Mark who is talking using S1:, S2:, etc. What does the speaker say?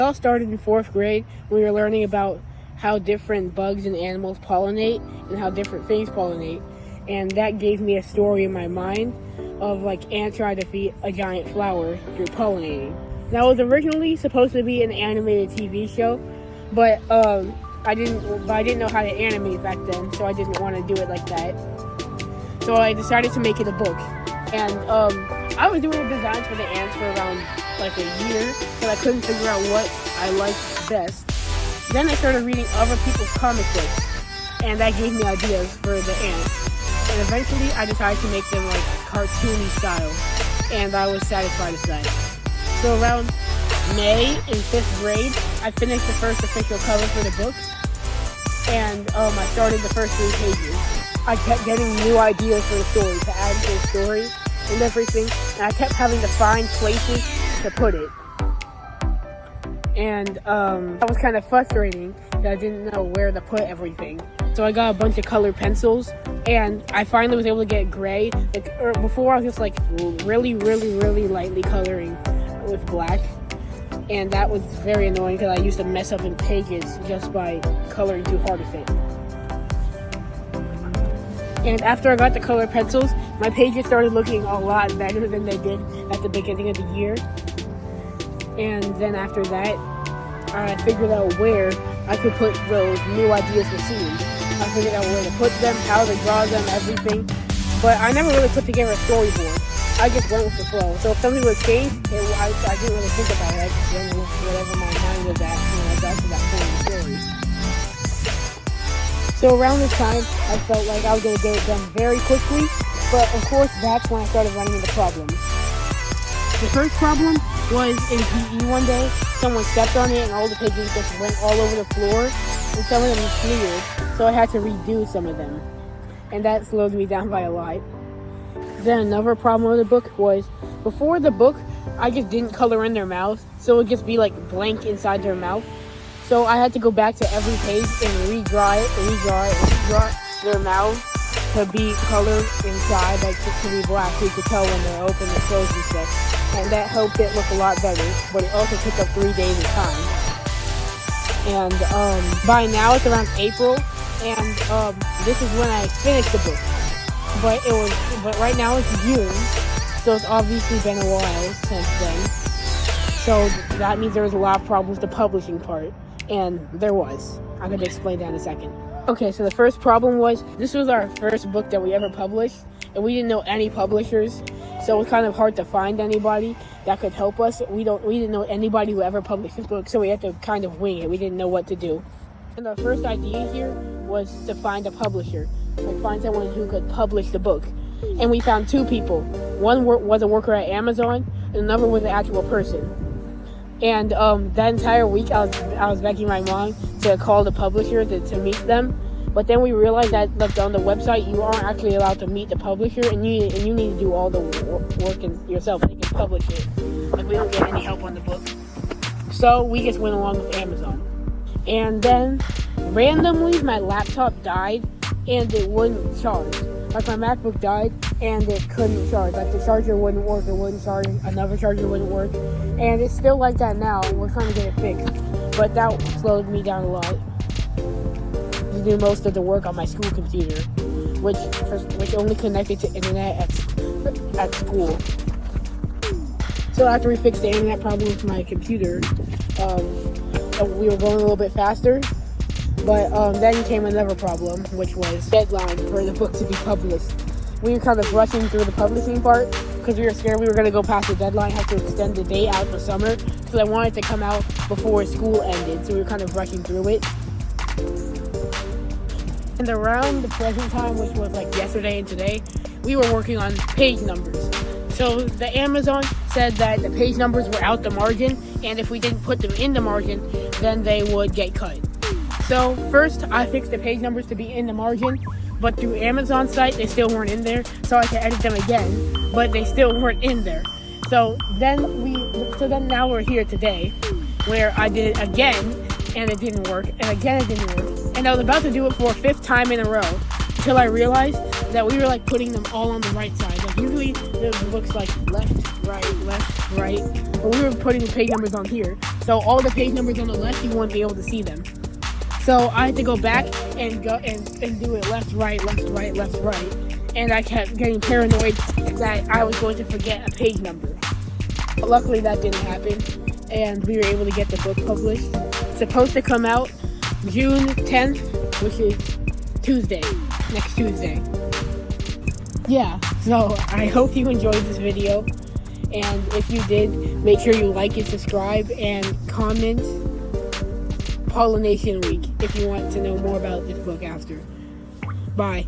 S1: It all started in 4th grade. We were learning about how different bugs and animals pollinate and how different things pollinate. And that gave me a story in my mind of like ants trying to feed a giant flower through pollinating. That was originally supposed to be an animated TV show, but I didn't know how to animate back then, so I didn't want to do it like that. So I decided to make it a book. And I was doing the designs for the ants for around like a year, but I couldn't figure out what I liked best. Then I started reading other people's comic books, and that gave me ideas for the ants. And eventually I decided to make them like cartoony style, and I was satisfied with that. So around May in 5th grade, I finished the first official cover for the book, and I started the first 3 pages. I kept getting new ideas for the story, to add to the story and everything, and I kept having to find places to put it. And that was kind of frustrating because I didn't know where to put everything. So I got a bunch of colored pencils, and I finally was able to get gray. Before I was just like really lightly coloring with black, and that was very annoying because I used to mess up in pages just by coloring too hard with it. And after I got the colored pencils, my pages started looking a lot better than they did at the beginning of the year. And then after that, I figured out where I could put those new ideas for scenes. I figured out where to put them, how to draw them, everything. But I never really put together a storyboard. I just went with the flow. So if something was changed, I didn't really think about it. I just went with whatever my mind was at when I got to that point in the story. So around this time, I felt like I was going to get it done very quickly. But of course, that's when I started running into problems. The first problem was in PE one day. Someone stepped on it and all the pages just went all over the floor. And some of them cleared. So I had to redo some of them. And that slowed me down by a lot. Then another problem with the book was, before the book, I just didn't color in their mouth, so it would just be like blank inside their mouth. So I had to go back to every page and redraw their mouth to be colored inside, like to be black, so you could tell when they're open and closed and stuff. And that helped it look a lot better, but it also took up 3 days of time. And by now it's around April, and this is when I finished the book. But right now it's June, so it's obviously been a while since then. So that means there was a lot of problems with the publishing part, and there was. I'm going to explain that in a second. Okay, so the first problem was, this was our first book that we ever published, and we didn't know any publishers, so it was kind of hard to find anybody that could help us. We didn't know anybody who ever published this book, so we had to kind of wing it. We didn't know what to do. And our first idea here was to find a publisher, like find someone who could publish the book. And we found 2 people. One was a worker at Amazon, and another was an actual person. And that entire week, I was begging my mom to call the publisher to meet them. But then we realized that like on the website, you aren't actually allowed to meet the publisher, and you need to do all the work yourself. And you can publish it. Like we don't get any help on the book. So we just went along with Amazon. And then randomly, my laptop died, and it wouldn't charge. Like my MacBook died, and it couldn't charge. Like the charger wouldn't work, it wouldn't charge, another charger wouldn't work. And it's still like that now. We're trying to get it fixed. But that slowed me down a lot to do most of the work on my school computer, which only connected to internet at school. So after we fixed the internet problem with my computer, we were going a little bit faster. But then came another problem, which was deadline for the book to be published. We were kind of rushing through the publishing part because we were scared we were going to go past the deadline, have to extend the date out for summer because I wanted to come out before school ended, so we were kind of rushing through it. And around the present time, which was like yesterday and today, we were working on page numbers. So the Amazon said that the page numbers were out the margin, and if we didn't put them in the margin, then they would get cut. So first, I fixed the page numbers to be in the margin, but through Amazon's site, they still weren't in there. So I had to edit them again, but they still weren't in there. So then now we're here today, where I did it again, and it didn't work, and again it didn't work. And I was about to do it for a 5th time in a row, until I realized that we were like putting them all on the right side. Like usually it looks like left, right, but we were putting the page numbers on here. So all the page numbers on the left, you wouldn't be able to see them. So I had to go back and go and do it left, right, and I kept getting paranoid that I was going to forget a page number. But luckily that didn't happen, and we were able to get the book published. It's supposed to come out June 10th, which is Tuesday, next Tuesday. Yeah, so I hope you enjoyed this video, and if you did, make sure you like and subscribe and comment Pollination Week if you want to know more about this book after. Bye.